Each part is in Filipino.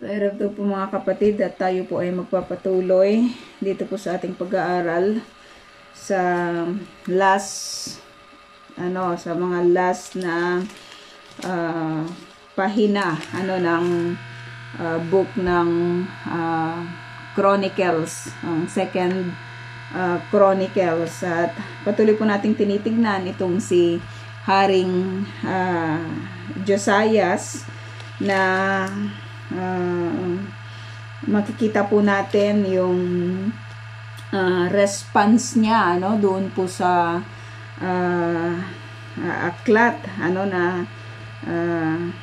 So, po po mga kapatid at tayo po ay magpapatuloy dito po sa ating pag-aaral sa sa mga last na pahina ng book ng Chronicles, ang second Chronicles, at patuloy po nating tinitignan itong si Haring Josias na makikita po natin yung response niya doon po sa aklat na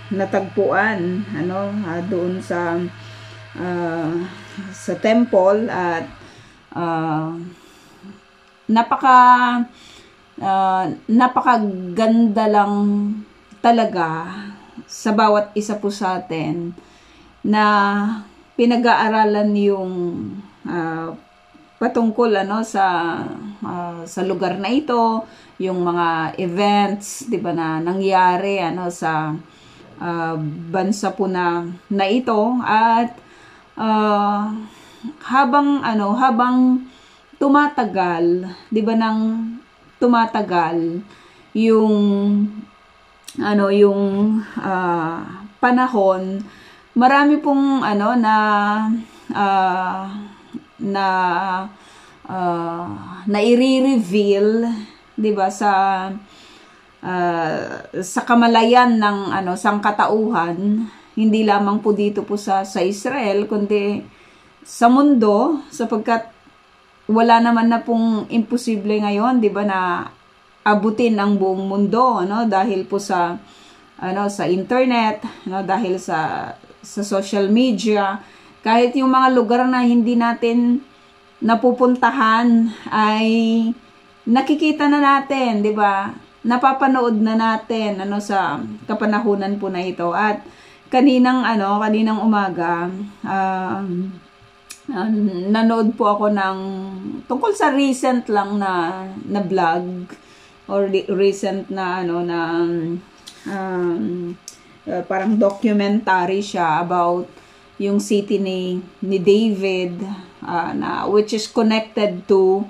natagpuan doon sa temple, at napakaganda lang talaga sa bawat isa po sa atin na pinag-aaralan yung patungkol sa lugar na ito, yung mga events, 'di ba, na nangyari sa bansa po na ito, at habang tumatagal, 'di ba, nang tumatagal yung panahon, marami pong na i-reveal, 'di ba, sa kamalayan ng sangkatauhan, hindi lamang po dito po sa Israel kundi sa mundo, sapagkat wala naman na pong imposible ngayon, 'di ba, na abutin ang buong mundo dahil po sa internet, dahil sa social media. Kahit yung mga lugar na hindi natin napupuntahan ay nakikita na natin, 'di ba? Napapanood na natin sa kapanahunan po na ito. At kaninang umaga, nanood po ako ng tungkol sa recent lang na vlog, or recent na parang documentary siya about yung city ni David, which is connected to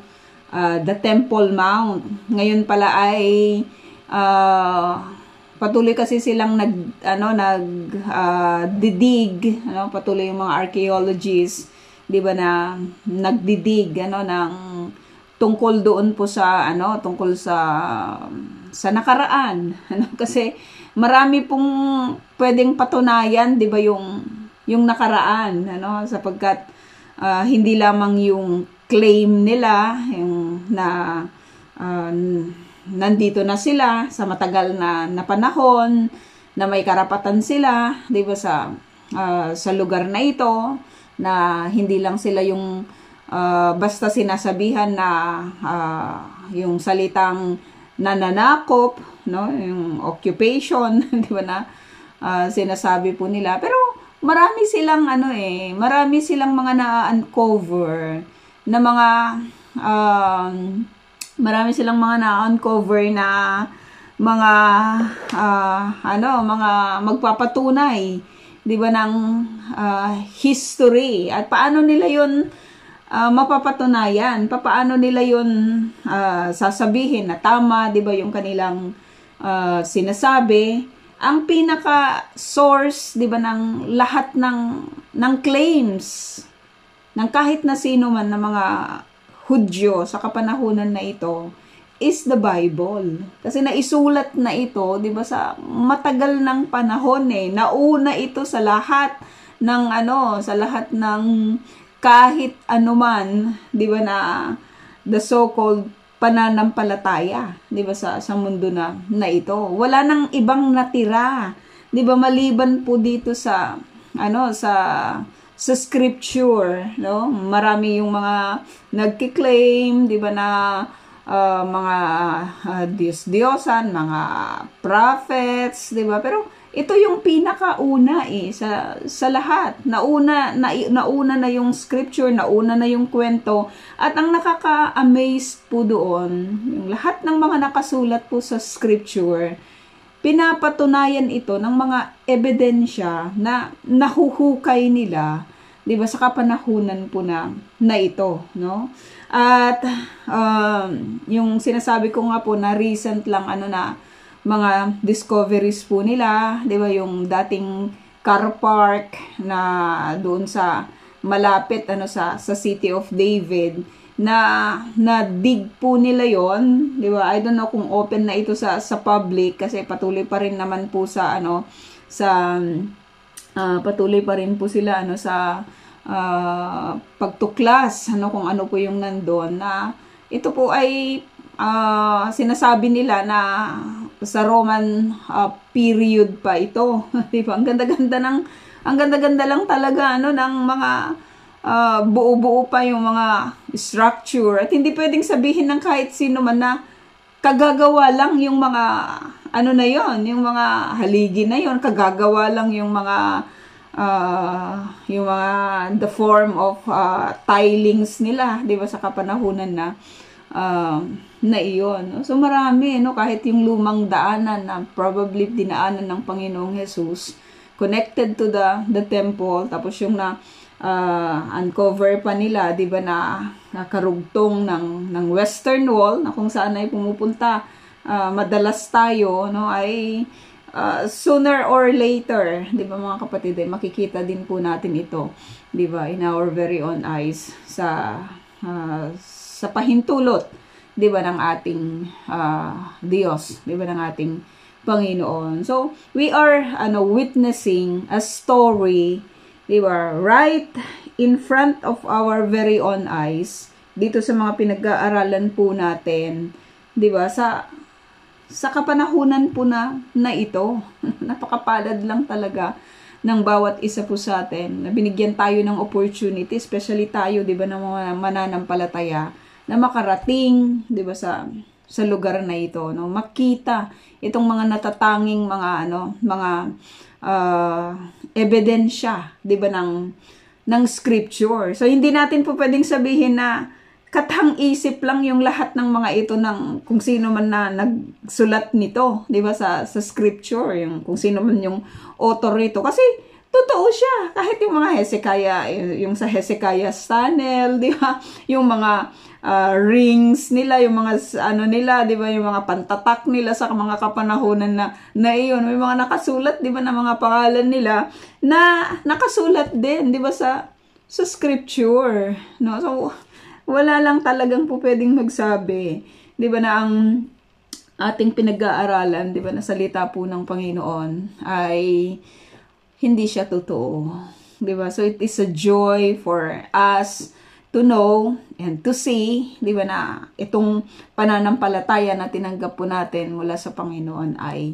the Temple Mount. Ngayon pala ay patuloy kasi silang nagdidig, patuloy yung mga archaeologists, 'di ba, na nagdidig ng tungkol doon po sa tungkol sa nakaraan, kasi marami pong pwedeng patunayan, 'di ba, yung nakaraan, sapagkat hindi lamang yung claim nila yung na nandito na sila sa matagal na panahon, na may karapatan sila, 'di ba, sa lugar na ito, na hindi lang sila yung basta sinasabihan na yung salitang nananakop, yung occupation, di ba, na sinasabi po nila. Pero marami silang mga na-uncover na mga mga magpapatunay, di ba, ng history, at paano nila yun mapapatunayan, paano nila yun sasabihin na tama, 'di ba, yung kanilang sinasabi. Ang pinaka source, 'di ba, ng lahat ng claims ng kahit na sino man na mga Hudyo sa kapanahunan na ito is the Bible. Kasi naisulat na ito, 'di ba, sa matagal ng panahon, nauna ito sa lahat ng kahit anuman, 'di ba, na the so-called pananampalataya, 'di ba, sa mundo na ito. Wala nang ibang natira, 'di ba, maliban po dito sa scripture, Marami yung mga nagki-claim, 'di ba, na mga Diyos-Diyosan, mga prophets, 'di ba? Pero ito yung pinakauna sa lahat. Nauna na yung scripture, nauna na yung kwento. At ang nakaka-amaze po doon, yung lahat ng mga nakasulat po sa scripture pinapatunayan ito ng mga ebidensya na nahuhukay nila, 'di ba, sa kapanahunan po na ito, no? At yung sinasabi ko nga po na recent lang na mga discoveries po nila, 'di ba, yung dating car park na doon sa malapit sa City of David, na dig po nila yon, di ba? I don't know kung open na ito sa public kasi patuloy pa rin naman po sa patuloy pa rin po sila sa pagtuklas kung ano po yung nandoon, na ito po ay sinasabi nila na sa Roman period pa ito. Di ba? Ang ganda-ganda lang talaga ng mga buo-buo pa yung mga structure, at hindi pwedeng sabihin ng kahit sino man na kagagawa lang yung mga na yon, yung mga haligi na yon, kagagawa lang yung mga the form of tilings nila, 'di ba, sa kapanahunan na iyon. So marami kahit yung lumang daanan na probably dinaanan ng Panginoong Jesus connected to the temple, tapos yung uncover pa nila, 'di ba, na karugtong ng Western Wall, na kung saan ay pumupunta madalas tayo, ay sooner or later, 'di ba mga kapatid, makikita din po natin ito, 'di ba, in our very own eyes sa pahintulot, 'di ba, ng ating Diyos, 'di ba, ng ating Panginoon. So we are witnessing a story, di ba, right in front of our very own eyes, dito sa mga pinag-aaralan po natin, di ba, sa kapanahunan po na ito. Napakapalad lang talaga ng bawat isa po sa atin na binigyan tayo ng opportunity, especially tayo, di ba, ng mga mananampalataya, na makarating, di ba, sa lugar na ito, makita itong mga natatanging mga ebidensya, 'di ba, ng scripture. So hindi natin po pwedeng sabihin na katang-isip lang yung lahat ng mga ito ng kung sino man na nagsulat nito, 'di ba, sa scripture, yung kung sino man yung author nito, kasi totoo siya. Kahit yung mga Hezekiah, yung sa Hezekiah's Tunnel, 'di ba, yung mga rings nila, yung mga nila, 'di ba, yung mga pantatak nila sa mga kapanahunan na iyon, may mga nakasulat, 'di ba, na mga pangalan nila na nakasulat din, 'di ba, sa scripture, no? So wala lang talagang po pwedeng magsabi, 'di ba, na ang ating pinag-aaralan, 'di ba, na salita po ng Panginoon ay hindi siya totoo, 'di ba? So it is a joy for us to know and to see, di ba, na itong pananampalataya na tinanggap po natin mula sa Panginoon ay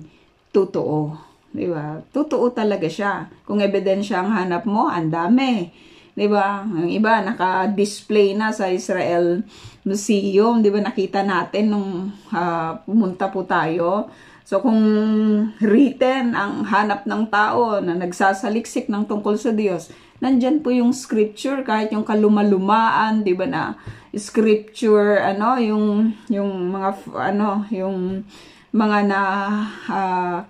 totoo, di ba? Totoo talaga siya. Kung ebidensya ang hanap mo, ang dami, di ba? Ang iba naka-display na sa Israel Museum, di ba? Nakita natin nung pumunta po tayo. So kung written ang hanap ng tao na nagsasaliksik ng tungkol sa Diyos, nandyan po yung scripture, kahit yung kalumalumaan, 'di ba, na scripture, yung mga yung mga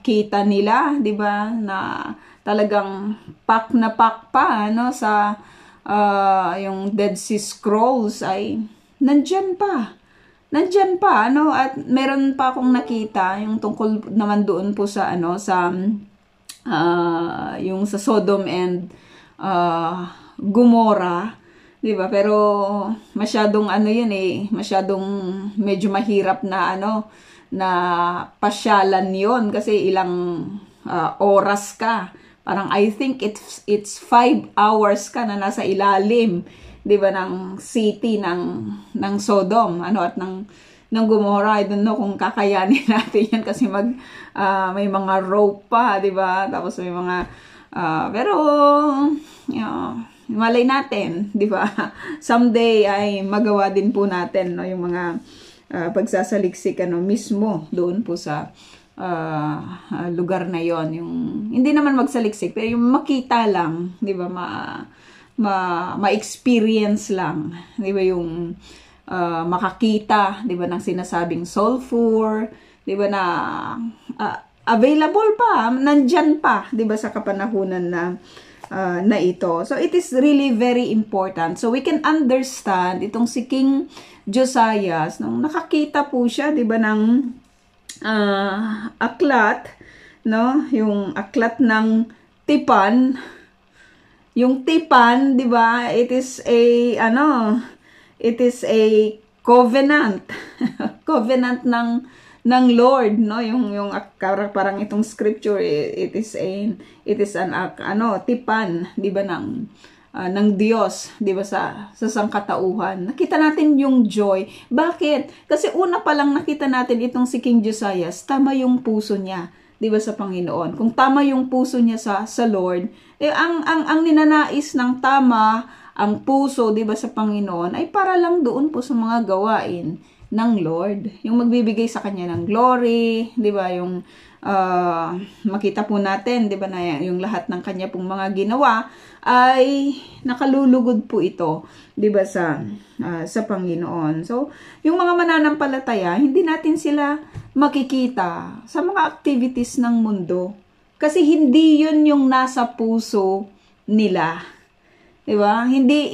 kita nila, 'di ba, na talagang pak pa sa yung Dead Sea Scrolls ay nandyan pa, at meron pa akong nakita yung tungkol naman doon po sa yung sa Sodom and Gomorrah, 'di ba? Pero masyadong masyadong medyo mahirap na na pasyalan 'yon, kasi ilang oras ka. Parang I think it's 5 hours ka na nasa ilalim, 'di ba, ng city ng Sodom at ng Gomorrah. I don't know kung kakayanin natin 'yan, kasi may mga rope pa, 'di ba? Tapos may mga pero malay natin, 'di ba? Someday ay magawa din po natin yung mga pagsasaliksik mismo doon po sa lugar na 'yon. Yung hindi naman magsaliksik, pero yung makita lang, 'di ba, ma-experience lang, 'di ba, yung makakita, 'di ba, ng sinasabing sulfur, 'di ba, na available pa, nandyan pa, 'di ba, sa kapanahunan na ito. So it is really very important. So we can understand itong si King Josiah nung nakakita po siya, 'di ba, ng aklat, no? Yung aklat ng tipan. Yung tipan, 'di ba? It is a covenant. Covenant ng Lord, no? Yung parang itong scripture, it is an tipan, 'di ba, ng Diyos, 'di ba, sa sangkatauhan. Nakita natin yung joy. Bakit? Kasi una pa lang nakita natin itong si King Josiah, tama yung puso niya, 'di ba, sa Panginoon. Kung tama yung puso niya sa Lord, ang ninanais ng tama ang puso, 'di ba, sa Panginoon ay para lang doon po sa mga gawain ng Lord, yung magbibigay sa kanya ng glory, 'di ba, yung makita po natin, 'di ba, na yung lahat ng kanya pong mga ginawa ay nakalulugod po ito, 'di ba, sa Panginoon. So, yung mga mananampalataya, hindi natin sila makikita sa mga activities ng mundo kasi hindi 'yun yung nasa puso nila. 'Di ba? Hindi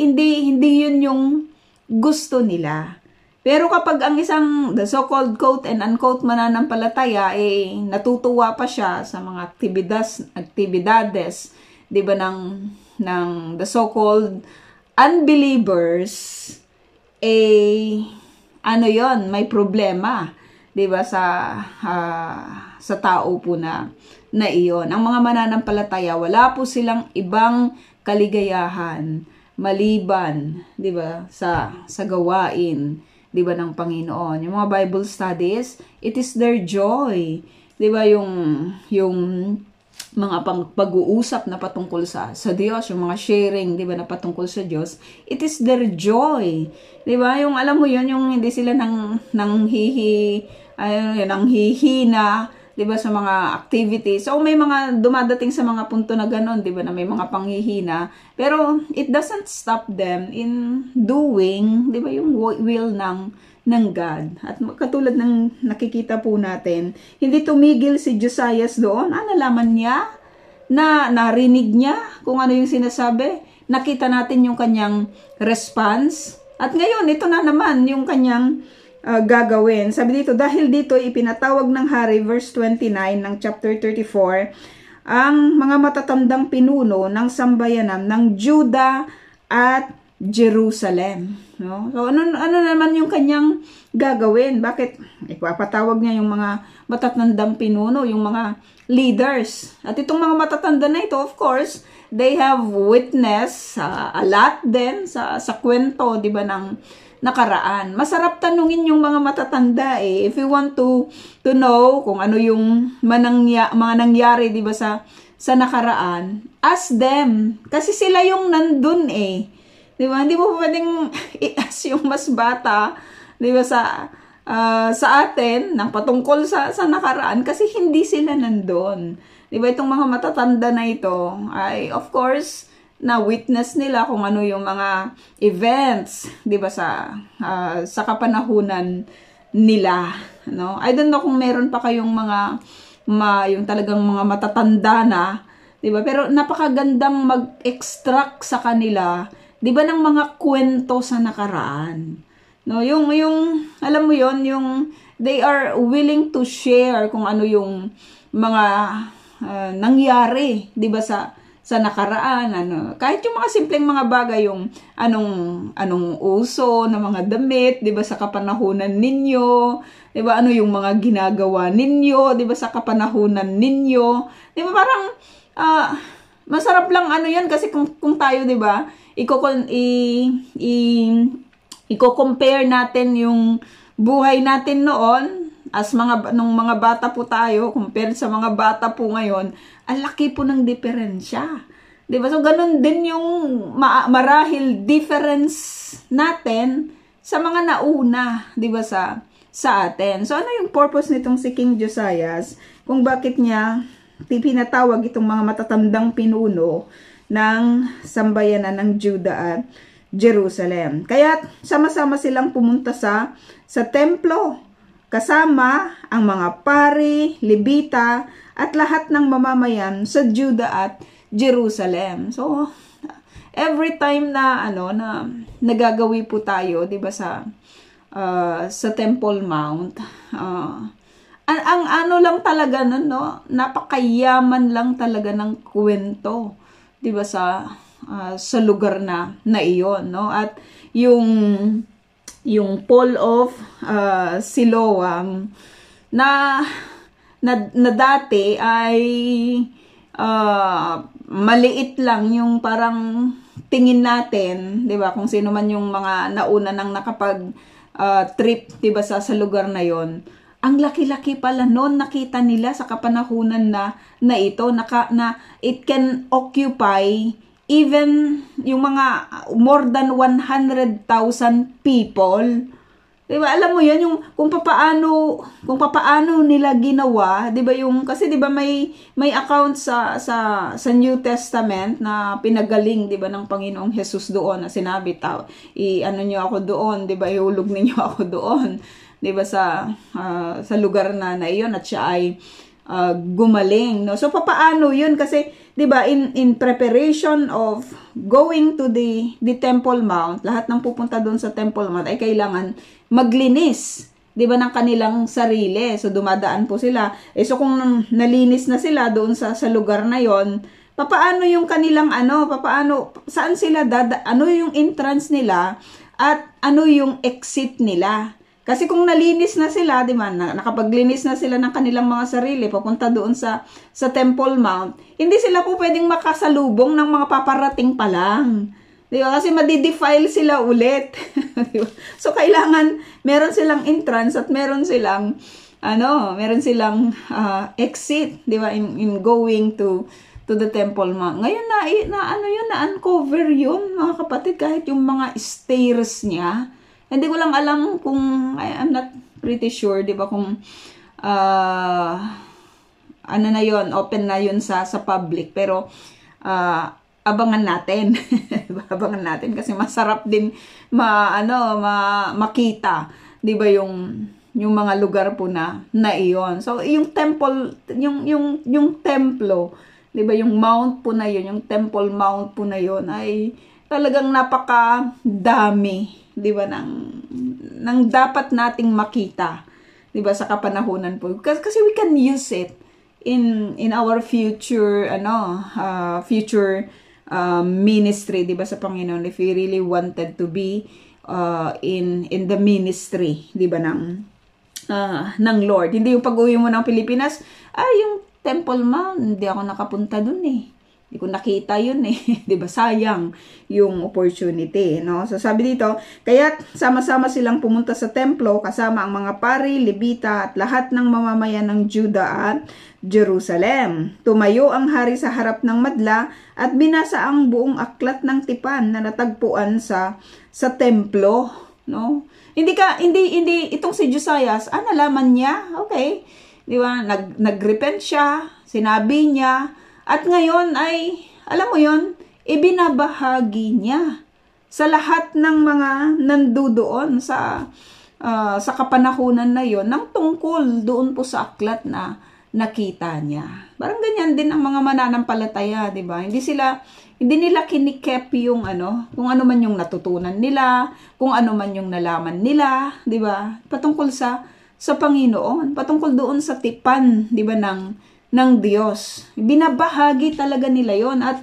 'yun yung gusto nila. Pero kapag ang isang the so-called quote and unquote mananampalataya natutuwa pa siya sa mga aktibidades, 'di ba, ng the so-called unbelievers, ano 'yon, may problema, 'di ba, sa tao po na iyon. Ang mga mananampalataya, wala po silang ibang kaligayahan maliban, 'di ba, sa gawain, 'di ba, ng Panginoon. Yung mga Bible studies, it is their joy, 'di ba, yung mga pag-uusap na patungkol sa Diyos, yung mga sharing, 'di ba, na patungkol sa Diyos, it is their joy, 'di ba, yung alam mo yun, yung hindi sila nanghihina, 'di ba, sa mga activities. So may mga dumadating sa mga punto na gano'n, 'di ba, na may mga panghihina, pero it doesn't stop them in doing, 'di ba, yung will ng God. At katulad ng nakikita po natin, hindi tumigil si Josiah doon. Nalaman niya, narinig niya kung ano yung sinasabi. Nakita natin yung kanyang response. At ngayon, ito na naman yung kanyang gagawin. Sabi dito, dahil dito ipinatawag ng hari, verse 29 ng chapter 34, ang mga matatandang pinuno ng sambayanan ng Juda at Jerusalem. No? So, ano naman yung kanyang gagawin? Bakit? Ipapatawag niya yung mga matatandang pinuno, yung mga leaders. At itong mga matatanda na ito, of course, they have witness a lot din sa kwento, di ba, ng nakaraan. Masarap tanungin yung mga matatanda If you want to know kung ano yung mga nangyari, di ba, sa nakaraan, ask them. Kasi sila yung nandun Di ba? Hindi mo pwedeng i-ask yung mas bata, di ba, sa atin, ng patungkol sa nakaraan, kasi hindi sila nandun. Di ba, itong mga matatanda na ito, ay, of course, na-witness nila kung ano yung mga events, di ba, sa kapanahunan nila. No? I don't know kung meron pa kayong yung talagang mga matatanda na, di ba? Pero napakagandang mag-extract sa kanila, di ba, ng mga kwento sa nakaraan. No, yung alam mo yon, yung they are willing to share kung ano yung mga nangyari, di ba, sa nakaraan, kahit yung mga simpleng mga bagay, yung anong uso na mga damit, di ba, sa kapanahunan ninyo, di ba, ano yung mga ginagawa ninyo, di ba, sa kapanahunan ninyo, di ba, parang masarap lang yan, kasi kung tayo, di ba, i-compare natin yung buhay natin noon nung mga bata po tayo compared sa mga bata po ngayon, ang laki po ng diferensya. 'Di ba? So ganun din yung marahil difference natin sa mga nauna, 'di ba, sa atin. So ano yung purpose nitong si King Josiah, kung bakit niya pinatawag itong mga matatandang pinuno ng sambayanan ng Juda at Jerusalem. Kaya sama-sama silang pumunta sa templo kasama ang mga pari, Levita, at lahat ng mamamayan sa Juda at Jerusalem. So, every time na na nagagawi po tayo, 'di ba, sa Temple Mount, ang ano lang talaga nun, no, napakayaman lang talaga ng kwento, 'di ba, sa lugar na iyon, no? At yung Pool of Siloam na dati ay maliit lang yung parang tingin natin, 'di ba? Kung sino man yung mga nauna nang nakapag trip, 'di ba, sa lugar na 'yon. Ang laki-laki pala noon, nakita nila sa kapanahunan na ito, na it can occupy even yung mga more than 100,000 people. Diba? Alam mo yun, yung kung papaano nila ginawa, 'di ba, yung kasi 'di ba may account sa New Testament na pinagaling, 'di ba, ng Panginoong Jesus doon, na sinabi ano niyo ako doon, 'di ba, ihulog niyo ako doon, 'di ba, sa lugar na iyon, at siya ay gumaling, no? So papaano 'yun, kasi 'di ba, in preparation of going to the Temple Mount, lahat ng pupunta doon sa Temple Mount ay kailangan maglinis, 'di ba, ng kanilang sarili. So dumadaan po sila. So kung nalinis na sila doon sa lugar na 'yon, papaano yung kanilang saan sila ano yung entrance nila at ano yung exit nila? Kasi kung nalinis na sila, di ba, nakapaglinis na sila ng kanilang mga sarili, papunta doon sa Temple Mount, hindi sila po pwedeng makasalubong ng mga paparating pa lang. Di ba? Kasi madidefile sila ulit. Di ba? So, kailangan meron silang entrance at meron silang exit, di ba, in going to the Temple Mount. Ngayon na-uncover yun, mga kapatid, kahit yung mga stairs niya. Hindi ko lang alam kung, I'm not pretty sure, di ba, kung na yun, open na yun sa public. Pero, abangan natin. Abangan natin kasi masarap din makita, di ba, yung mga lugar po na iyon. So, yung temple, yung templo, di ba, yung mount po na yun, yung Temple Mount po na yun, ay talagang napakadami, 'di ba, nang dapat nating makita, 'di ba, sa kapanahunan po, kasi we can use it in our future future ministry, 'di ba, sa Panginoon, if we really wanted to be in the ministry, 'di ba, ng Lord. Hindi yung pag-uwi mo ng Pilipinas, yung Temple Mount, hindi ako nakapunta dun Hindi ko nakita yun 'di ba? Sayang yung opportunity, no? So sabi dito, kaya sama-sama silang pumunta sa templo kasama ang mga pari, Levita at lahat ng mamamayan ng Juda at Jerusalem. Tumayo ang hari sa harap ng madla at binasa ang buong aklat ng tipan na natagpuan sa templo, no? Hindi itong si Josias, nalaman niya, okay, 'di ba? Nagrepent siya, sinabi niya. At ngayon ay, alam mo yon, ibinabahagi niya sa lahat ng mga nandudoon sa kapanahunan na yon ng tungkol doon po sa aklat na nakita niya. Parang ganyan din ang mga mananampalataya, 'di ba? Hindi nila kinikep yung kung ano man yung natutunan nila, kung ano man yung nalaman nila, 'di ba? Patungkol sa Panginoon, patungkol doon sa tipan, 'di ba, ng Diyos. Binabahagi talaga nila yon, at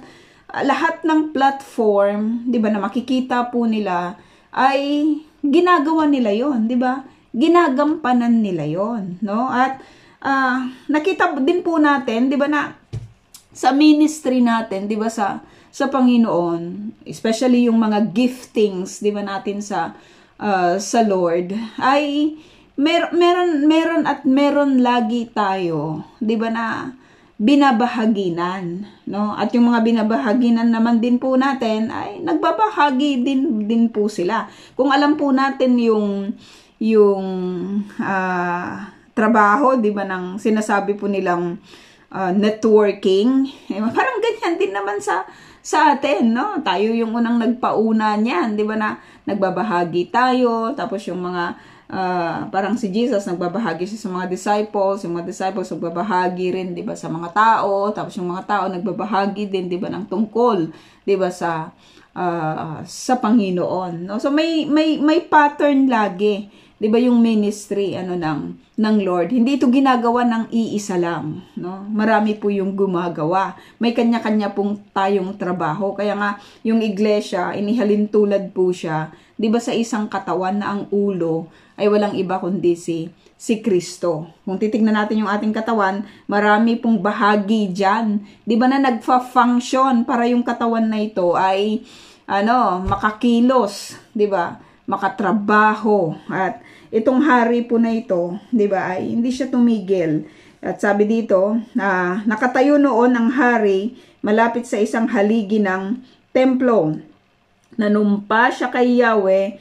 lahat ng platform, 'di ba, na makikita po nila ay ginagawa nila yon, 'di ba? Ginagampanan nila yon, no? At nakita din po natin, 'di ba, na sa ministry natin, 'di ba, sa Panginoon, especially yung mga giftings, 'di ba, natin sa Lord, ay meron lagi tayo, 'di ba, na binabahaginan, no? At yung mga binabahaginan naman din po natin ay nagbabahagi din po sila. Kung alam po natin yung trabaho, 'di ba, ng sinasabi po nilang networking, parang ganyan din naman sa atin, no? Tayo yung unang nagpauna niyan, 'di ba, na nagbabahagi tayo, tapos yung mga parang si Jesus nagbabahagi siya sa mga disciples, yung mga disciples nagbabahagi rin, 'di ba, sa mga tao, tapos yung mga tao nagbabahagi din, 'di ba, ng tungkol, 'di ba, sa Panginoon, no? So may pattern lagi, 'di ba, yung ministry ng Lord. Hindi ito ginagawa ng iisa lang, no? Marami po yung gumagawa. May kanya-kanya pong tayong trabaho. Kaya nga yung iglesia, inihalin tulad po siya, 'di ba, sa isang katawan na ang ulo ay walang iba kundi si Kristo. Kung titignan natin yung ating katawan, marami pong bahagi diyan, 'di ba, na nagfa-function para yung katawan na ito ay makakilos, 'di ba? Makatrabaho. At itong hari po na ito, 'di ba, ay hindi siya tumigil. At sabi dito, nakatayo noon ang hari malapit sa isang haligi ng templo. Nanumpa siya kay Yahweh,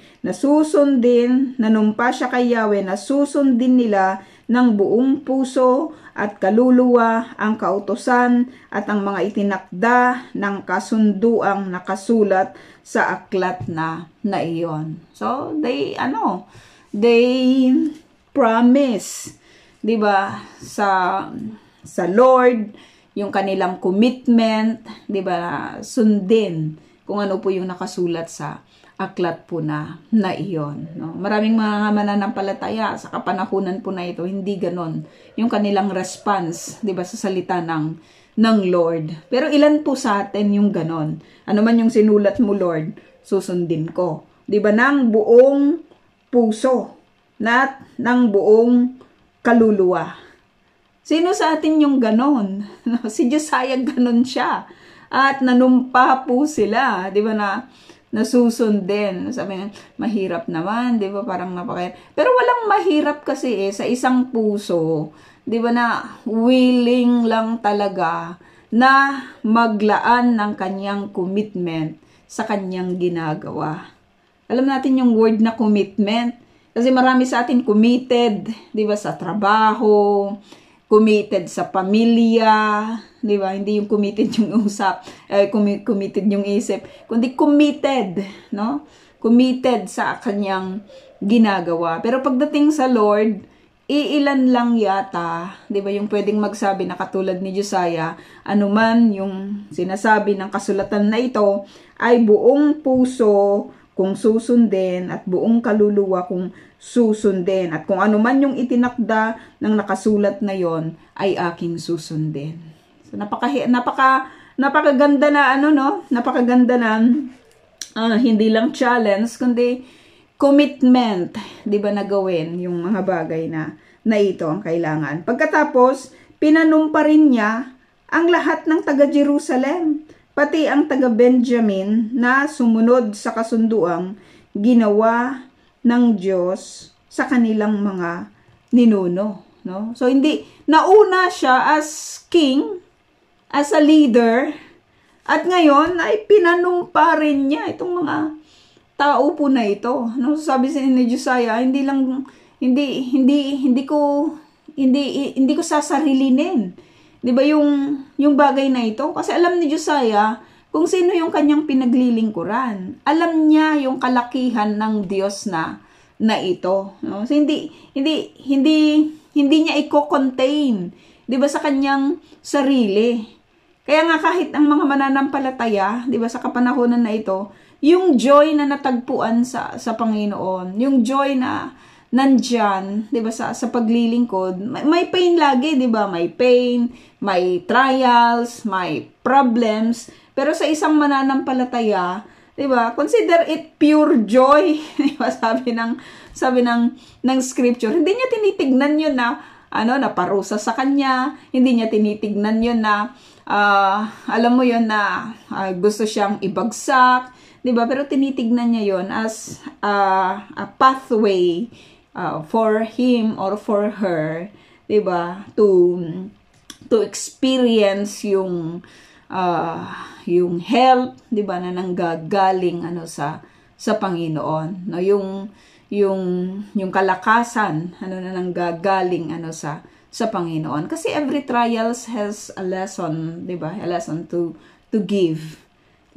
nanumpa siya kay Yahweh, nasusundin nila ng buong puso at kaluluwa ang kautusan at ang mga itinakda ng kasunduang nakasulat sa aklat na iyon. So, they promise, 'di ba, sa Lord, yung kanilang commitment, 'di ba, sundin kung ano po yung nakasulat sa aklat po na iyon, no? Maraming mga mananampalataya sa kapanahunan po na ito, hindi ganon yung kanilang response, 'di ba, sa salita ng Lord. Pero ilan po sa atin yung ganon? Ano man yung sinulat mo, Lord, susundin ko, 'di ba, ng buong puso at ng buong kaluluwa. Sino sa atin yung ganon? Si Josiah ganon siya. At nanumpa po sila, 'di ba, na nasusundin. Sabi niya, mahirap naman, 'di ba, parang napakahirap. Pero walang mahirap kasi sa isang puso, 'di ba, na willing lang talaga na maglaan ng kanyang commitment sa kanyang ginagawa. Alam natin yung word na commitment. Kasi marami sa atin committed, 'di ba, sa trabaho, committed sa pamilya, 'di ba? Hindi yung committed yung committed yung isip, kundi committed, no? Committed sa kanyang ginagawa. Pero pagdating sa Lord, iilan lang yata, 'di ba, yung pwedeng magsabi na katulad ni Josiah, anuman yung sinasabi ng kasulatan na ito ay buong puso kung susundin at buong kaluluwa kung susundin, at kung ano man yung itinakda ng nakasulat na yon ay aking susundin. So napakaganda na napakaganda na hindi lang challenge kundi commitment, 'di ba, na gawin yung mga bagay na ito ang kailangan. Pagkatapos, pinanumpa rin niya ang lahat ng taga Jerusalem, pati ang taga Benjamin na sumunod sa kasunduang ginawa ng Diyos sa kanilang mga ninuno, no? So hindi nauna siya as king, as a leader, at ngayon ay pinanumpa rin niya itong mga tao po na ito, no? Sabi ni Josiah, hindi ko sasarilinin, 'di ba, yung bagay na ito, kasi alam ni Josiah kung sino yung kanyang pinaglilingkuran. Alam niya yung kalakihan ng Diyos na ito, no? So hindi niya i-contain, 'di ba, sa kanyang sarili. Kaya nga kahit ang mga mananampalataya, 'di ba, sa kapanahunan na ito, yung joy na natagpuan sa Panginoon, yung joy na nandyan, 'di ba, sa paglilingkod, may pain lagi, 'di ba? May pain, may trials, may problems, pero sa isang mananampalataya, 'di ba, consider it pure joy. 'Di ba, sabi ng scripture, hindi niya tinitignan 'yon na na parusa sa kanya, hindi niya tinitignan 'yon na alam mo 'yon na gusto siyang ibagsak, 'di ba? Pero tinitignan niya 'yon as a pathway for him or for her, 'di ba, to experience yung help, 'di ba, na nanggagaling sa Panginoon, no? Yung kalakasan na nanggagaling sa Panginoon, kasi every trials has a lesson, 'di ba, a lesson to give.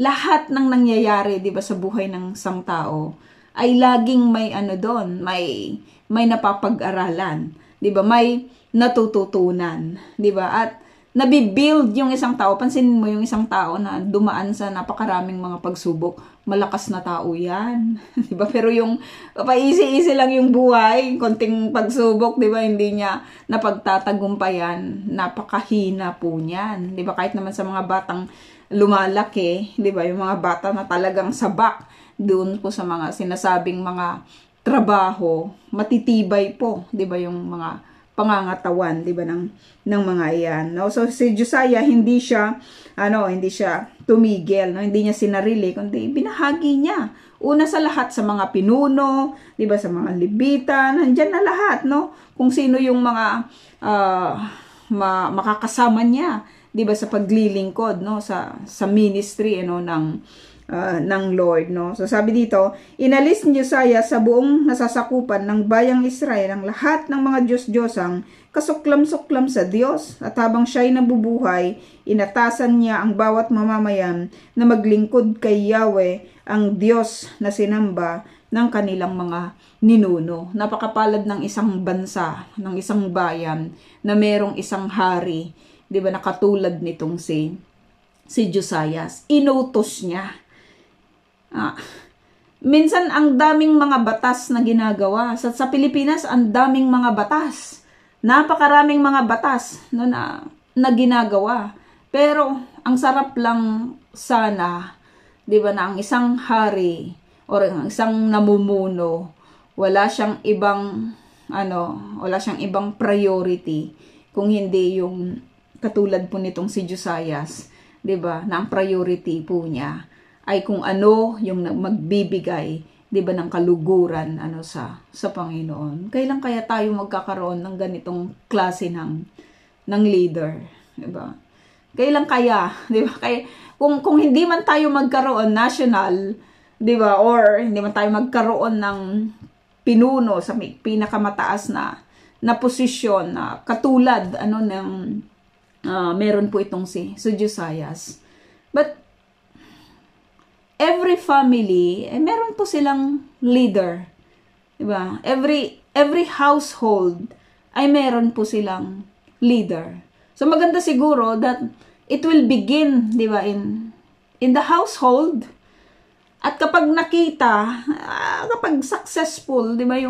Lahat ng nangyayari, 'di ba, sa buhay ng isang tao ay laging may ano doon, may napapag-aralan, 'di ba? May natututunan, 'di ba? At nabibuild yung isang tao. Pansinin mo yung isang tao na dumaan sa napakaraming mga pagsubok. Malakas na tao yan. Diba? Pero yung paisi-isi lang yung buhay, konting pagsubok, diba? Hindi niya napagtatagumpayan. Napakahina po niyan. Diba? Kahit naman sa mga batang lumalaki, diba? Yung mga bata na talagang sabak doon po sa mga sinasabing mga trabaho, matitibay po, diba? Yung mga pangangatawan, 'di ba, ng mga iyan, no? So si Josiah hindi siya tumigil, no? Hindi niya sinarili kundi binahagi niya. Una sa lahat sa mga pinuno, 'di ba, sa mga Levitan, nandiyan na lahat, no? Kung sino yung mga makakasama niya, 'di ba, sa paglilingkod, no, sa ministry ng Lord, no? So sabi dito, inalis ni Josiah sa buong nasasakupan ng bayang Israel ang lahat ng mga Diyos-Diyosang kasuklam-suklam sa Diyos, at habang siya'y nabubuhay, inatasan niya ang bawat mamamayan na maglingkod kay Yahweh, ang Diyos na sinamba ng kanilang mga ninuno. Napakapalad ng isang bansa, ng isang bayan na merong isang hari, 'di ba, na katulad nitong si Josiah. Inutos niya. Minsan ang daming mga batas na ginagawa. Sa Pilipinas, ang daming mga batas. Napakaraming mga batas, no, na ginagawa. Pero ang sarap lang sana, 'di ba, na ang isang hari o ang isang namumuno, wala siyang ibang priority kung hindi yung katulad po nitong si Josiah, 'di ba, na ang priority po niya ay kung ano yung magbibigay, 'di ba, ng kaluguran sa Panginoon. Kailan kaya tayo magkakaroon ng ganitong klase ng leader, 'di ba? Kailan kaya, 'di ba? Kaya kung hindi man tayo magkaroon national, 'di ba, or hindi man tayo magkaroon ng pinuno sa pinakamataas na posisyon na katulad meron po itong si Josiah. But every family, meron po silang leader. Diba? Every household ay meron po silang leader. So maganda siguro that it will begin, diba, in the household. At kapag nakita, kapag successful, diba,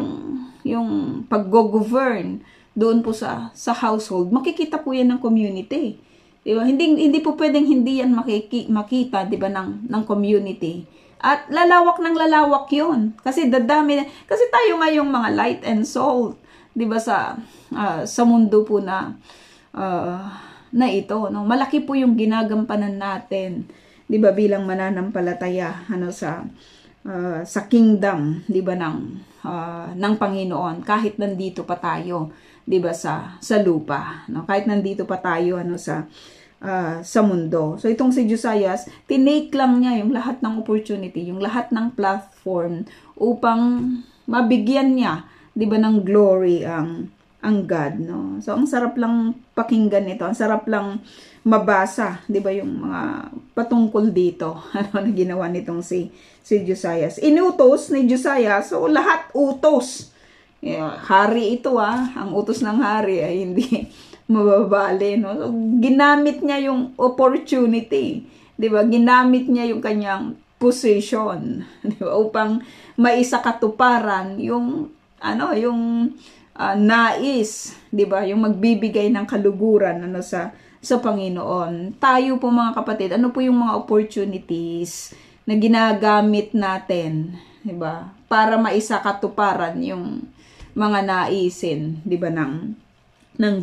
yung pag-govern doon po sa household, makikita po yan ng community. Diba? Hindi po pwedeng hindi yan makita, diba, ng community. At lalawak ng lalawak yun. Kasi kasi tayo ngayong mga light and salt, diba, sa mundo po na ito, no? Malaki po yung ginagampanan natin, diba, bilang mananampalataya sa kingdom, diba, ng Panginoon, kahit nandito pa tayo, 'di ba, sa lupa, no? Kahit nandito pa tayo sa mundo. So itong si Josiah, tinake lang niya yung lahat ng opportunity, yung lahat ng platform upang mabigyan niya, 'di ba, ng glory ang God, no? So ang sarap lang pakinggan nito, ang sarap lang mabasa, 'di ba, yung mga patungkol dito na ginawa nitong si Josiah. Inutos ni Josiah, so lahat utos. Hari ito, ang utos ng hari ay hindi mababali, no? So, ginamit niya yung opportunity, 'di ba? Ginamit niya yung kanyang position, 'di ba? Upang maisakatuparan yung nais, 'di ba? Yung magbibigay ng kaluguran sa Panginoon. Tayo po, mga kapatid, ano po yung mga opportunities na ginagamit natin, 'di ba? Para maisakatuparan yung mga naisin, 'di ba, ng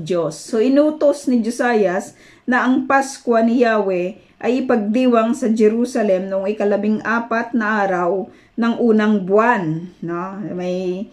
Diyos. So inutos ni Josiah na ang Pasko ni Yahweh ay ipagdiwang sa Jerusalem noong 14 na araw ng unang buwan, no? May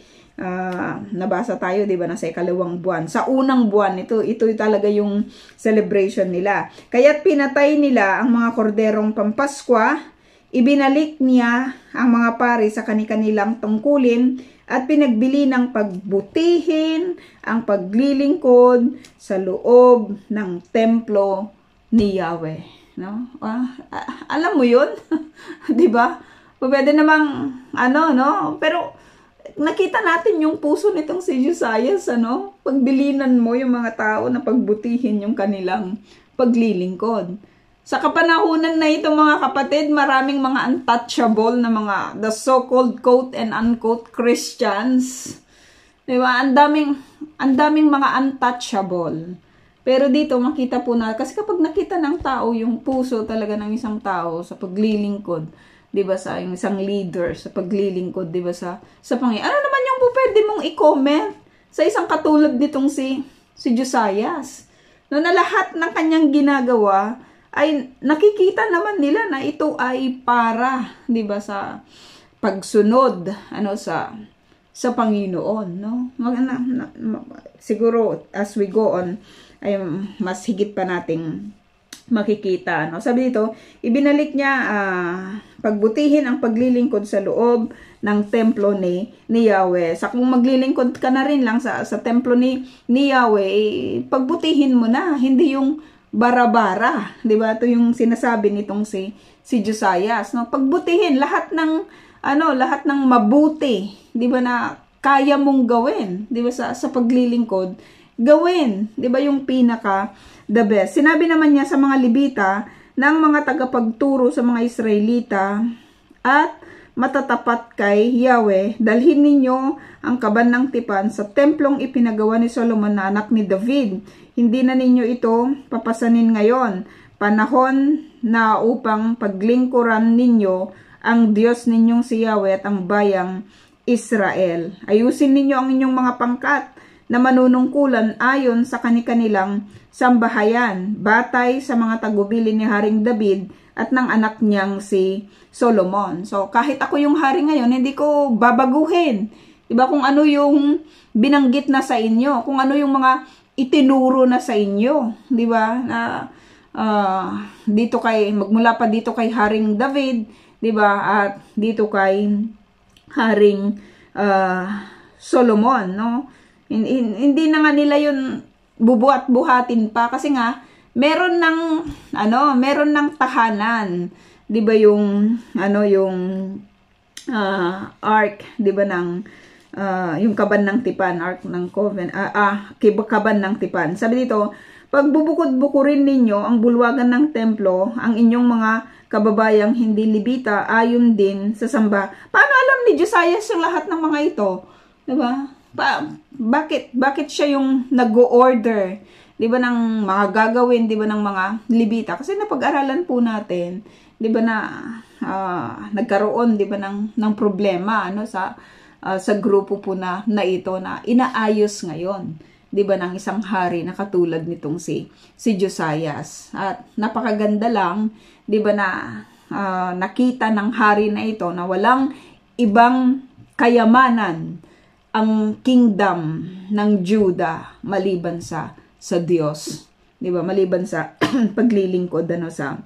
nabasa tayo, 'di ba, na sa 2 buwan. Sa unang buwan, ito talaga yung celebration nila. Kaya't pinatay nila ang mga korderong pampaskwa, ibinalik niya ang mga pari sa kani-kanilang tungkulin, at pinagbili ng pagbutihin ang paglilingkod sa loob ng templo ni Yahweh, no? Alam mo 'yun? 'Di ba? Pwede namang, no? Pero, nakita natin yung puso nitong si Josias, Pagbilinan mo yung mga tao na pagbutihin yung kanilang paglilingkod. Sa kapanahunan na ito, mga kapatid, maraming mga untouchable na mga the so-called quote and unquote Christians. Diba? Ang daming mga untouchable. Pero dito, makita po na, kasi kapag nakita ng tao yung puso talaga ng isang tao sa paglilingkod, diba, sa isang leader, sa paglilingkod, diba, sa Panginoon. Ano naman yung pwede mong i-comment sa isang katulad nitong si Josias? No, na lahat ng kanyang ginagawa ay nakikita naman nila na ito ay para, diba, sa pagsunod, sa Panginoon, no? Siguro, as we go on, ay mas higit pa nating makikita, no? Sabi dito, ibinalik niya pagbutihin ang paglilingkod sa loob ng templo ni Yahweh. Sa kung maglilingkod ka na rin lang sa templo ni Yahweh, pagbutihin mo na, hindi yung bara-bara, 'di ba? Ito yung sinasabi nitong si Josias, no? Pagbutihin lahat ng mabuti, 'di ba, na kaya mong gawin, 'di ba, sa paglilingkod, gawin, 'di ba, yung pinaka the best. Sinabi naman niya sa mga Levita ng mga tagapagturo sa mga Israelita at matatapat kay Yahweh, dalhin ninyo ang kaban ng tipan sa templong ipinagawa ni Solomon na anak ni David. Hindi na ninyo ito papasanin ngayon. Panahon na upang paglingkuran ninyo ang Diyos ninyong si Yahweh at ang bayang Israel. Ayusin ninyo ang inyong mga pangkat na manunungkulan ayon sa kani-kanilang sambahayan, batay sa mga tagubilin ni Haring David at ng anak niyang si Solomon. So, kahit ako yung hari ngayon, hindi ko babaguhin. Diba, kung ano yung binanggit na sa inyo, kung ano yung mga itinuro na sa inyo, diba, na magmula pa dito kay Haring David, diba, at dito kay Haring Solomon, no? Hindi na nga nila yun bubuhat-buhatin pa kasi nga meron ng tahanan, 'di ba, yung ark, 'di ba, ng yung kaban ng tipan, ark ng covenant, kaban ng tipan. Sabi dito, pagbubukod-bukurin ninyo ang bulwagan ng templo, ang inyong mga kababayang hindi Levita ayon din sa samba. Paano alam ni Josias yung lahat ng mga ito? 'Di ba? Bakit siya yung nag-o-order, 'di ba, ng mga gagawin, 'di ba, ng mga Levita? Kasi napag-aralan po natin, 'di ba, na nagkaroon, 'di ba, ng problema sa grupo po na ito na inaayos ngayon, 'di ba, ng isang hari na katulad nitong si Josias. At napakaganda lang, 'di ba, na nakita ng hari na ito na walang ibang kayamanan ang kingdom ng Judah maliban sa Diyos, 'di ba? Maliban sa paglilingkod sa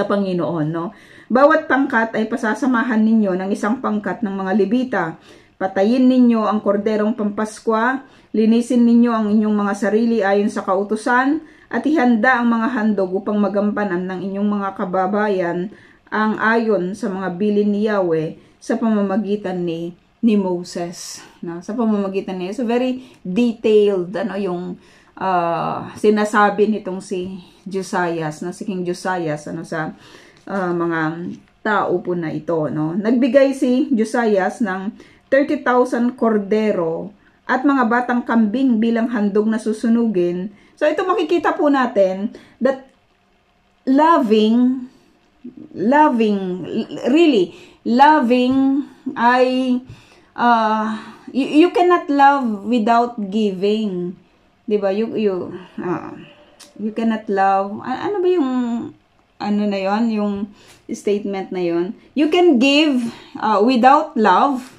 Panginoon, no? Bawat pangkat ay pasasamahan ninyo ng isang pangkat ng mga Levita. Patayin ninyo ang korderong pampaskwa, linisin ninyo ang inyong mga sarili ayon sa kautusan, at ihanda ang mga handog upang magampanan ng inyong mga kababayan ang ayon sa mga bilin ni Yahweh sa pamamagitan ni Moses, no? Sa pamamagitan niya. So very detailed yung sinasabi nitong si Josias, si King Josias, sa mga tao po na ito, no? Nagbigay si Josias ng 30,000 kordero at mga batang kambing bilang handog na susunugin. So ito, makikita po natin that loving ay you cannot love without giving, 'di ba? You cannot love, ano ba yung na yon, yung statement na yon? You can give without love,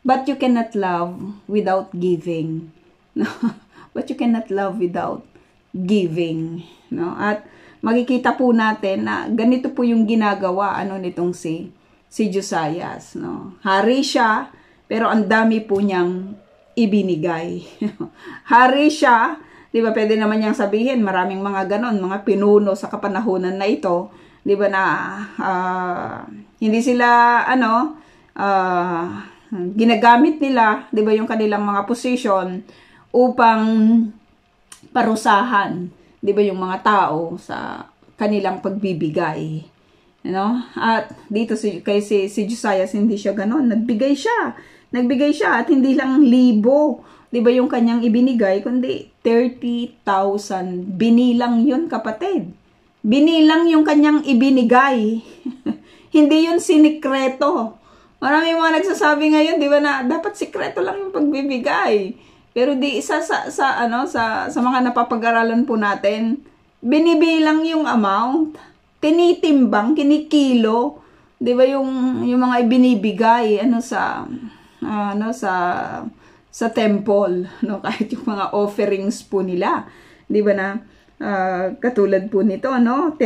but you cannot love without giving. No? But you cannot love without giving, no? At makikita po natin na ganito po yung ginagawa nitong si Josias, no? Hari siya, pero ang dami po niyang ibinigay. Hari siya, 'di ba? Pwede naman niyang sabihin, maraming mga ganon, mga pinuno sa kapanahunan na ito, 'di ba, na Hindi sila, ginagamit nila, di ba, yung kanilang mga position upang parusahan, di ba, yung mga tao sa kanilang pagbibigay. At dito si Josiah, hindi siya ganon. Nagbigay siya at hindi lang 1,000, di ba, yung kanyang ibinigay, kundi 30,000. Binilang yun, kapatid. Binilang yung kanyang ibinigay. Hindi yun sinikreto. Marami mga nagsasabi ngayon, di ba, na dapat sikreto lang yung pagbibigay. Pero di isa sa mga napapag-aralan po natin, binibilang yung amount, tinitimbang, kinikilo, 'di ba, yung mga ibinibigay sa temple, kahit yung mga offerings po nila, 'di ba, na katulad po nito, 30,000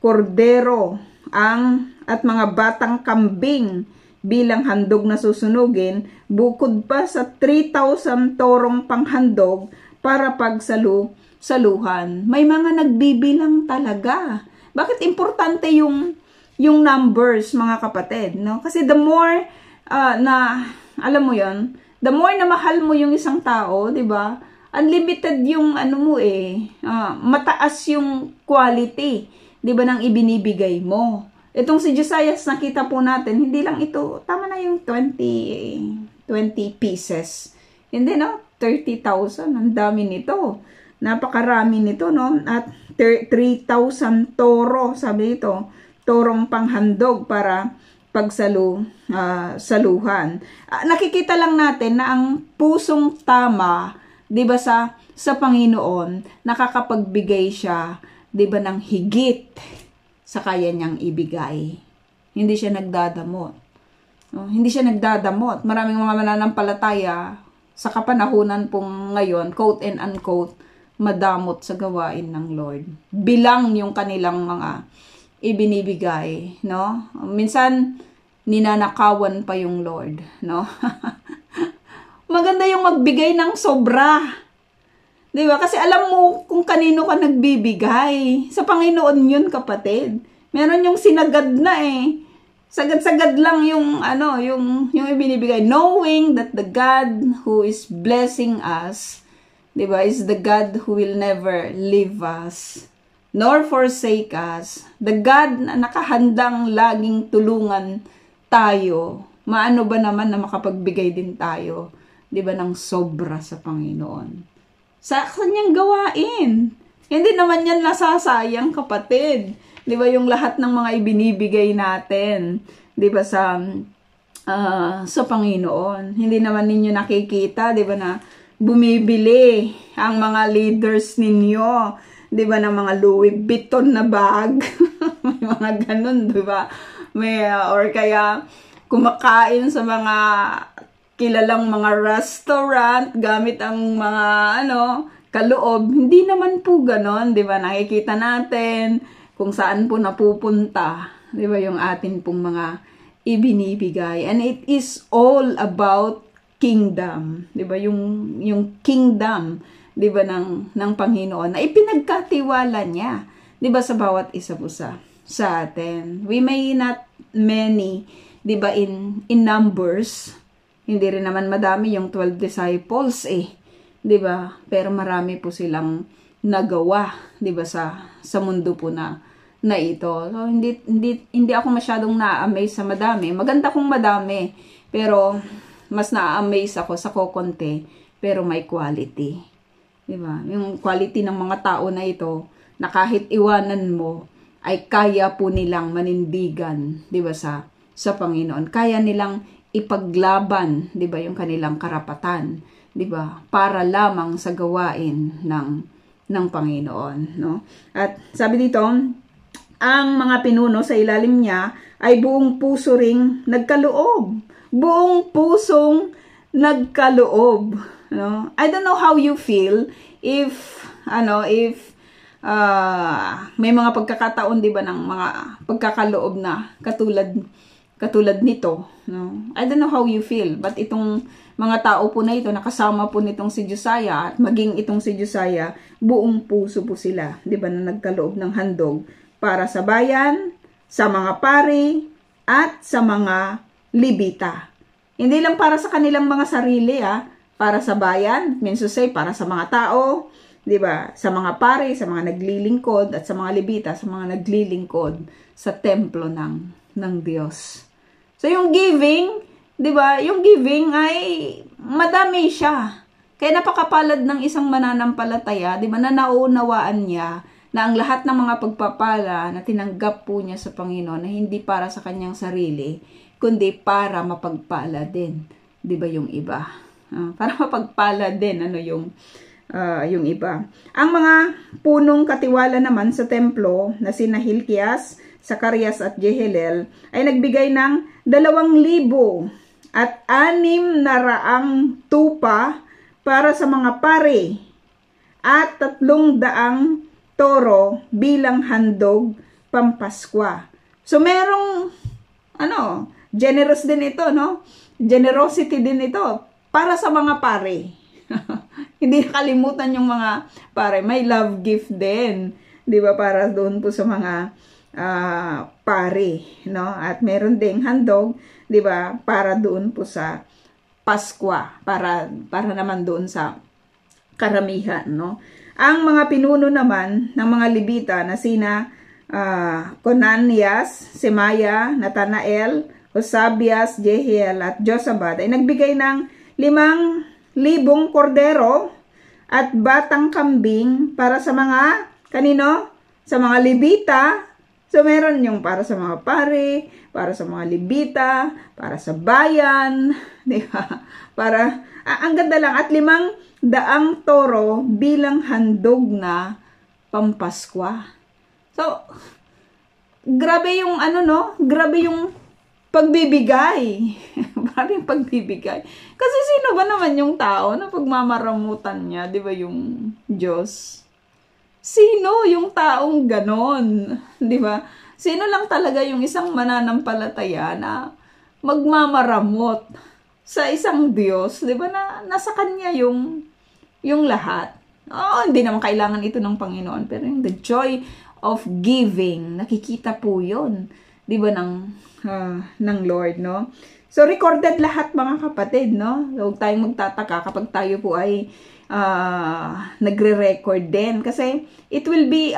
kordero at mga batang kambing bilang handog na susunugin, bukod pa sa 3,000 torong panghandog para pagsaluhan. May mga nagbibilang talaga. Bakit importante yung numbers, mga kapatid, Kasi the more alam mo yon, the more na mahal mo yung isang tao, 'di ba? Unlimited yung mataas yung quality, 'di ba, ng ibinibigay mo. Itong si Josiah, nakita po natin, hindi lang ito, tama na yung 20 pieces. Hindi, 30,000, ang dami nito. Napakarami nito, At 3,000 toro, sabi ito, torong panghandog para saluhan. Nakikita lang natin na ang pusong tama, 'di ba, sa Panginoon, nakakapagbigay siya, 'di ba, ng higit sa kaya niyang ibigay. Hindi siya nagdadamot. Hindi siya nagdadamot. Maraming mga mananampalataya sa kapanahunan pong ngayon, quote and unquote, madamot sa gawain ng Lord. Bilang yung kanilang mga ibinibigay, Minsan, ninanakawan pa yung Lord, Maganda yung magbigay ng sobra. Diba? Kasi alam mo kung kanino ka nagbibigay. Sa Panginoon yun, kapatid. Meron yung sinagad na Sagad-sagad lang yung ibinibigay. Knowing that the God who is blessing us, diba, is the God who will never leave us, nor forsake us. The God na nakahandang laging tulungan tayo. Maano ba naman na makapagbigay din tayo, diba, ng sobra sa Panginoon. Sa kanyang gawain. Hindi naman yan nasasayang, kapatid. 'Di ba, yung lahat ng mga ibinibigay natin, 'di ba, sa Panginoon. Hindi naman ninyo nakikita, 'di ba, na bumibili ang mga leaders ninyo, 'di ba, ng mga Louis Vuitton na bag. May mga ganun, 'di ba? Or kaya kumakain sa mga kilalang mga restaurant gamit ang mga kaloob. Hindi naman po ganon, 'di ba? Nakikita natin kung saan po napupunta, 'di ba, yung atin pong mga ibinibigay. And it is all about kingdom, 'di ba? Yung kingdom, 'di ba, ng Panginoon na ipinagkatiwala niya, 'di ba, sa bawat isa po sa atin. We may not many, 'di ba, in numbers. Hindi rin naman madami yung 12 disciples 'di ba? Pero marami po silang nagawa, 'di ba, sa mundo po na ito. So hindi ako masyadong na-amaze sa madami. Maganda kung madami, pero mas na-amaze ako sa kokonti, pero may quality. 'Di ba? Yung quality ng mga tao na ito, na kahit iwanan mo ay kaya po nilang manindigan, 'di ba, sa Panginoon. Kaya nilang ipaglaban, 'di ba, yung kanilang karapatan, 'di ba, para lamang sa gawain ng Panginoon, At sabi dito, ang mga pinuno sa ilalim niya ay buong puso ring nagkaloob. Buong pusong nagkaloob, I don't know how you feel if may mga pagkakataon, 'di ba, ng mga pagkakaloob na katulad nito, I don't know how you feel, but itong mga tao po na ito, nakasama po nitong si Josiah, at maging itong si Josiah, buong puso po sila, 'di ba, na nagkaloob ng handog para sa bayan sa mga pari, at sa mga Levita. Hindi lang para sa kanilang mga sarili, para sa bayan, means to say, para sa mga tao, di ba? Sa mga pari, sa mga naglilingkod, at sa mga Levita, sa mga naglilingkod sa templo ng Diyos. So, yung giving, di ba? Yung giving ay madami siya. Kaya napakapalad ng isang mananampalataya, di ba, na nauunawaan niya na ang lahat ng mga pagpapala na tinanggap po niya sa Panginoon na hindi para sa kanyang sarili, kundi para mapagpala din, di ba, yung iba. Para mapagpala din, yung iba. Ang mga punong katiwala naman sa templo na sina Hilkias, Zacarias at Jehiel ay nagbigay ng 2,000 at 600 tupa para sa mga pari at 300 toro bilang handog pampaskwa. So merong generous din ito, no? Generosity din ito para sa mga pari. Hindi nakalimutan yung mga pare, may love gift din, 'di ba, para doon po sa mga pari, no? At meron ding handog, 'di ba, para doon po sa Paskwa, para naman doon sa karamihan, no? Ang mga pinuno naman ng mga Levita na sina Conanias, Semaya, Natanael, Osabias, Jehiel at Josabad ay nagbigay ng 5,000 kordero at batang kambing para sa mga kanino? Sa mga Levita. So meron yung para sa mga pare, para sa mga Levita, para sa bayan, di ba? Para ang ganda lang, at 500 toro bilang handog na pampaskwa. So grabe yung grabe yung pagbibigay. Grabe yung pagbibigay. Kasi sino ba naman yung tao na pagmamaramutan niya, di ba, yung Diyos? Sino yung taong ganon? Di ba? Sino lang talaga yung isang mananampalataya na magmamaramot sa isang Diyos, di ba, na nasa Kanya yung lahat? Hindi naman kailangan ito ng Panginoon, pero yung the joy of giving, nakikita po yun, di ba, ng Lord, no? So, recorded lahat, mga kapatid, no? Huwag tayong magtataka kapag tayo po ay nagre-record din, kasi it will be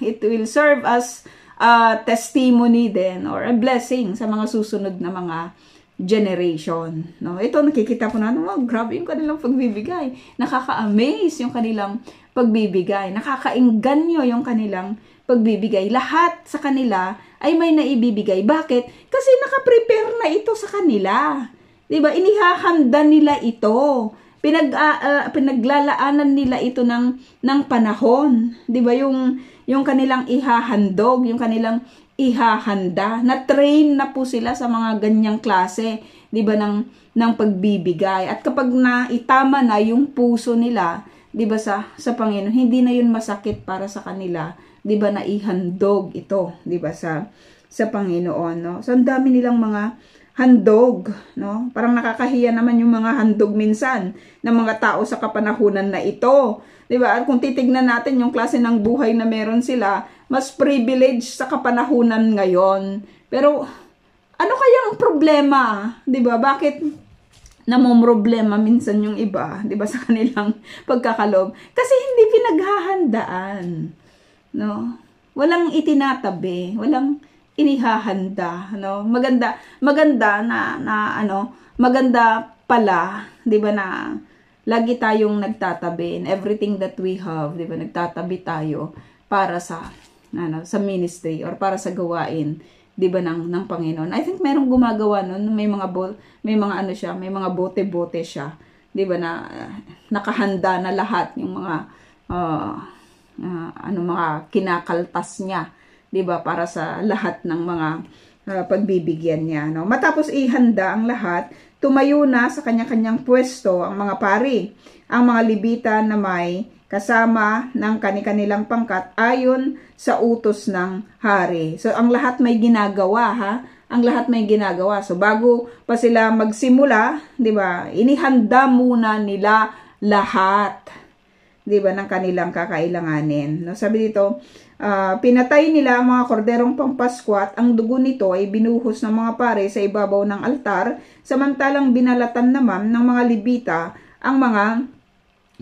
it will serve as a testimony din or a blessing sa mga susunod na mga generation, no? Ito nakikita po natin, grabe yung kanilang pagbibigay, nakaka-amaze yung kanilang pagbibigay, nakakainganyo yung kanilang pagbibigay. Lahat sa kanila ay may naibibigay. Bakit? Kasi nakaprepare na ito sa kanila, 'di ba? Inihahanda nila ito, pinaglalaanan nila ito ng panahon, 'di ba? Yung kanilang ihahandog, yung kanilang ihahanda, na train na po sila sa mga ganyang klase, 'di ba, ng pagbibigay. At kapag naitama na yung puso nila, 'di ba, sa Panginoon, hindi na yun masakit para sa kanila, 'di ba, na ihandog ito, 'di ba, sa Panginoon, no? So ang dami nilang mga handog, no? Parang nakakahiya naman yung mga handog minsan ng mga tao sa kapanahunan na ito, 'di ba? At kung titignan natin yung klase ng buhay na meron sila, mas privileged sa kapanahunan ngayon. Pero ano kayang problema, 'di ba? Bakit namomroblema minsan yung iba, 'di ba, sa kanilang pagkakalob? Kasi hindi pinaghahandaan, no? Walang itinatabi, walang inihahanda, no? Maganda pala, 'di ba, na lagi tayong nagtatabi in everything that we have, 'di ba? Nagtatabi tayo para sa ministry or para sa gawain, 'di ba, ng Panginoon. I think merong gumagawa noon, may mga bote-bote siya, 'di ba, na nakahanda na lahat yung mga mga kinakaltas niya, 'di ba, para sa lahat ng mga pagbibigyan niya, no? Matapos ihanda ang lahat, tumayo na sa kanya-kanyang pwesto ang mga pari, ang mga Levita na may kasama ng kani-kanilang pangkat ayon sa utos ng hari. So ang lahat may ginagawa, ang lahat may ginagawa. So bago pa sila magsimula, 'di ba, inihanda muna nila lahat, 'di ba, ng kanilang kakailanganin, no? Sabi dito, Pinatay nila ang mga korderong pampasko at ang dugo nito ay binuhos ng mga pare sa ibabaw ng altar, samantalang binalatan naman ng mga Levita ang mga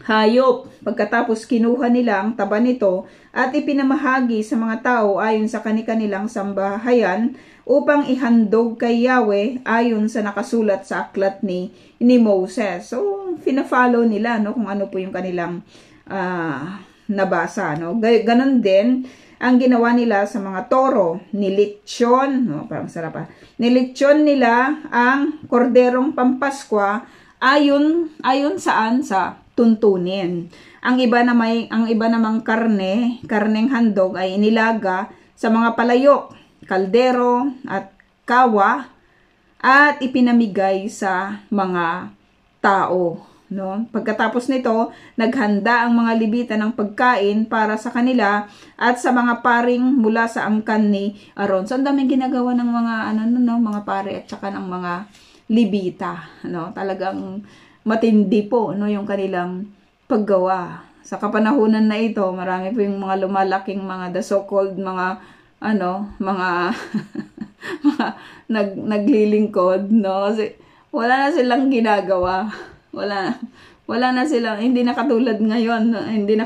hayop. Pagkatapos kinuha nila ang taba nito at ipinamahagi sa mga tao ayon sa kanilang sambahayan upang ihandog kay Yahweh ayon sa nakasulat sa aklat ni Moses. So, fina-follow nila no, kung ano po yung kanilang nabasa. No? Ganon din ang ginawa nila sa mga toro. Nilitsyon, no, parang sarap nilitsyon nila ang korderong pampaskwa ayon saan? Sa tuntunin. Ang iba namang karneng handog ay inilaga sa mga palayok, kaldero at kawa at ipinamigay sa mga tao. No? Pagkatapos nito, naghanda ang mga Levita ng pagkain para sa kanila at sa mga paring mula sa angkan ni Aaron. So, ang daming ginagawa ng mga mga pare at saka ng mga Levita. No? Talagang matindi po no, yung kanilang paggawa. Sa kapanahunan na ito, marami po yung mga lumalaking mga the so-called mga mga naglilingkod, no? Kasi wala na silang ginagawa. Wala na silang, hindi na katulad ngayon, hindi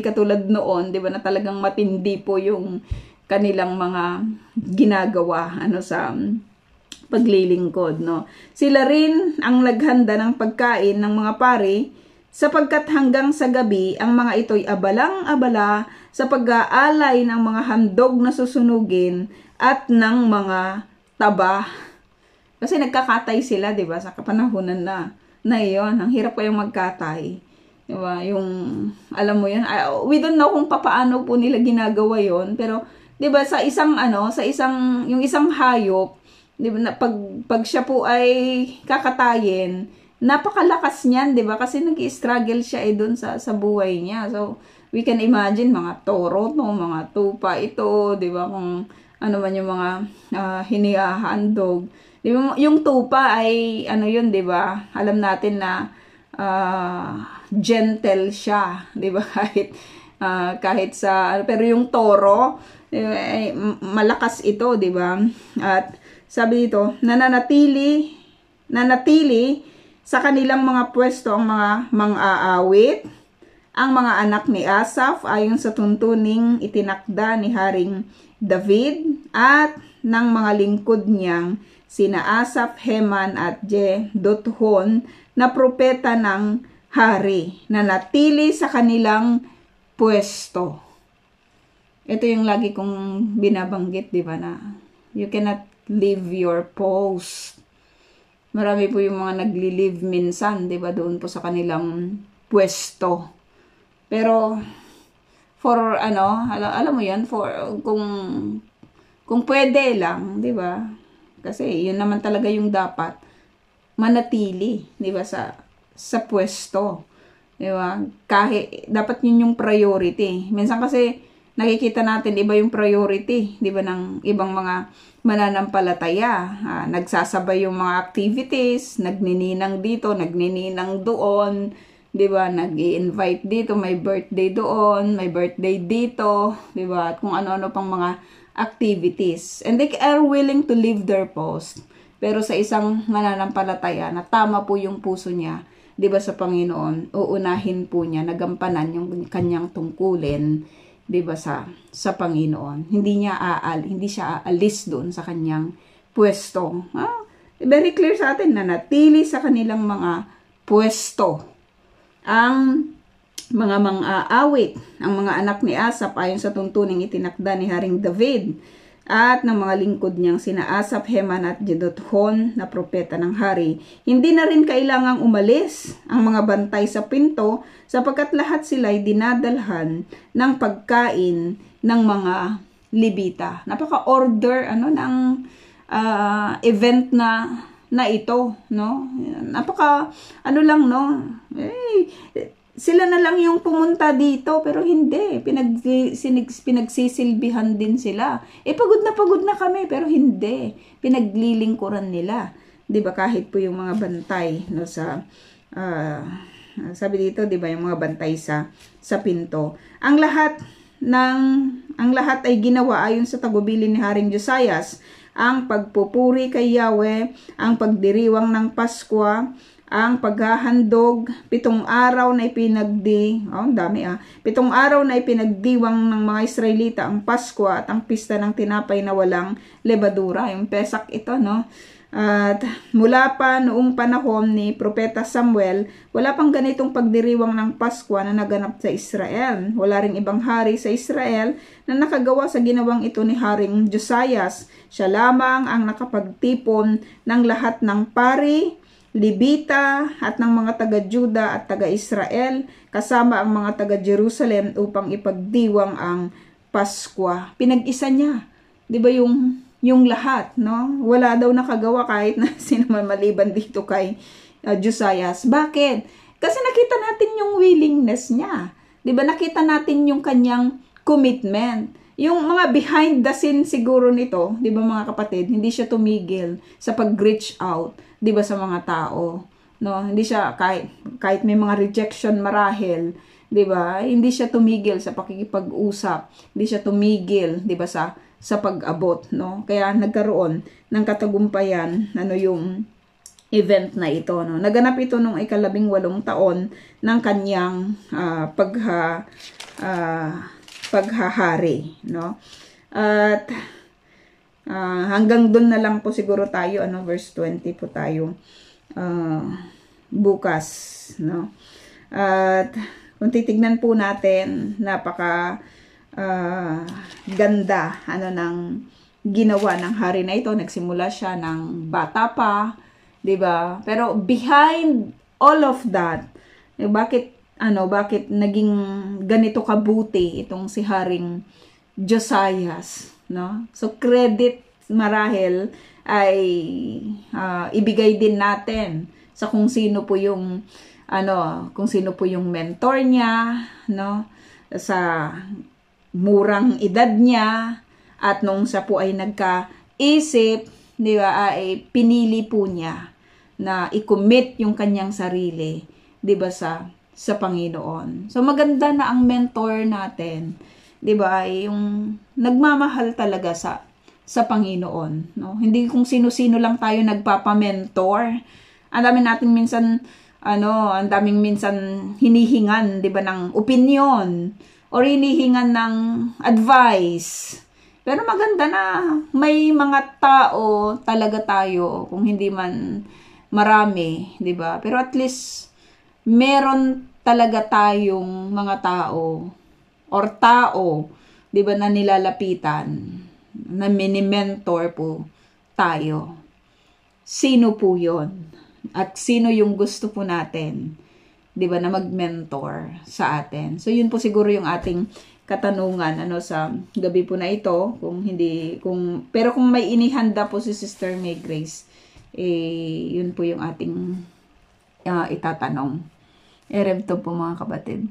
katulad noon, 'di ba, na talagang matindi po yung kanilang mga ginagawa sa paglilingkod, no. Sila rin ang naghanda ng pagkain ng mga pari, sapagkat hanggang sa gabi ang mga ito'y abalang-abala sa pag-aalay ng mga handog na susunugin at ng mga taba. Kasi nagkakatay sila, 'di ba, sa kapanahunan na iyon. Ang hirap kayong magkatay. 'Di ba? Yung alam mo 'yan. We don't know kung paano po nila ginagawa 'yon, pero 'di ba sa isang yung isang hayop, 'di ba, pag siya po ay kakatayin, napakalakas niyan, 'di ba? Kasi nag-i-struggle siya doon sa buhay niya. So, we can imagine mga toro, mga tupa ito, 'di ba? Kung ano man yung mga hinihahandog. 'Di ba? Yung tupa ay 'yun, 'di ba? Alam natin na gentle siya, 'di ba? Kahit sa pero yung toro, ay malakas ito, 'di ba? At sabi dito, nananatili sa kanilang mga pwesto ang mga mang-aawit, ang mga anak ni Asaph ayon sa tuntuning itinakda ni Haring David at ng mga lingkod niyang sina Asaph, Heman at Jeduthun na propeta ng hari, na natili sa kanilang pwesto. Ito yung lagi kong binabanggit, di ba, na you cannot leave your post. Marami po yung mga nagli-live minsan, di ba, doon po sa kanilang pwesto. Pero for alam mo 'yan, for kung pwede lang, 'di ba? Kasi 'yun naman talaga yung dapat manatili, 'di ba, sa pwesto. 'Di ba? Kahit dapat 'yun yung priority. Minsan kasi nakikita natin iba yung priority, 'di ba, ng ibang mga mananampalataya. Nagsasabay yung mga activities, nagnininang dito, nagnininang doon, 'di ba? Nag-i-invite dito, may birthday doon, may birthday dito, 'di ba? At kung ano-ano pang mga activities. And they are willing to leave their post. Pero sa isang mananampalataya na tama po yung puso niya, 'di ba, sa Panginoon, uunahin po niya nagampanan yung kanyang tungkulin, 'di ba, sa Panginoon. Hindi siya aalis doon sa kanyang pwesto. Very clear sa atin na natili sa kanilang mga pwesto ang mga mang-aawit, ang mga anak ni Asaph ayon sa tuntuning itinakda ni Haring David at ng mga lingkod niyang sina Asaph, Heman at Jeduthun na propeta ng hari. Hindi na rin kailangang umalis ang mga bantay sa pinto, sapagkat lahat sila'y dinadalhan ng pagkain ng mga Levita. Napaka-order ng event na ito, no? Napaka sila na lang yung pumunta dito, pero hindi, pinagsisilbihan din sila. Pagod na kami, pero hindi, pinaglilingkuran nila, 'di ba? Kahit po yung mga bantay, no, sabi dito, 'di ba, yung mga bantay sa pinto, ang lahat ang lahat ay ginawa ayon sa tagubilin ni Haring Josias, ang pagpupuri kay Yahweh, ang pagdiriwang ng Paskwa, ang paghahandog, 7 araw na pitong araw na ipinagdiwang ng mga Israelita ang Paskwa at ang pista ng tinapay na walang lebadura, yung Pesak ito, no? At mula pa noong panahon ni Propeta Samuel, wala pang ganitong pagdiriwang ng Paskwa na naganap sa Israel. Wala ring ibang hari sa Israel na nakagawa sa ginawang ito ni Haring Josias. Siya lamang ang nakapagtipon ng lahat ng pari, Libita at ng mga taga-Juda at taga-Israel kasama ang mga taga-Jerusalem upang ipagdiwang ang Paskwa. Pinag-isa niya, 'di ba, yung lahat, no? Wala daw nakagawa kahit na sino man maliban dito kay Josias. Bakit? Kasi nakita natin yung willingness niya. 'Di ba? Nakita natin yung kanyang commitment. Yung mga behind the scene siguro nito, 'di ba mga kapatid, hindi siya tumigil sa pag-reach out, 'di ba, sa mga tao, no? Hindi siya kahit may mga rejection marahil, 'di ba? Hindi siya tumigil sa pakikipag-usap. Hindi siya tumigil, 'di ba, sa pag-abot, no? Kaya nagkaroon ng katagumpayan yung event na ito, no? Naganap ito nung 18 taon ng kanyang paghahari, no? At hanggang doon na lang po siguro tayo, verse 20 po tayo bukas, no? At kung titignan po natin, napaka ganda ng ginawa ng hari na ito. Nagsimula siya ng bata pa, 'di ba? Pero behind all of that, bakit naging ganito kabuti itong si Haring Josias, no? So credit marahil ay ibigay din natin sa kung sino po yung mentor niya, no? Sa murang edad niya, at nung siya po ay nagkaisip, 'di ba, ay pinili po niya na i-commit yung kanyang sarili, 'di ba, sa Panginoon. So maganda na ang mentor natin, 'di ba, ay yung nagmamahal talaga sa Panginoon, no? Hindi kung sino-sino lang tayo nagpapa-mentor. Ang daming minsan hinihingan, 'di ba, ng opinion or hinihingan ng advice. Pero maganda na may mga tao talaga tayo, kung hindi man marami, 'di ba? Pero at least meron talaga tayong mga tao, 'di ba, na nilalapitan, na mini-mentor po tayo. Sino po 'yon? At sino yung gusto po natin, 'di ba, na mag-mentor sa atin? So yun po siguro yung ating katanungan sa gabi po na ito. Pero kung may inihanda po si Sister May Grace, yun po yung ating itatanong. Ereb to po mga kapatid.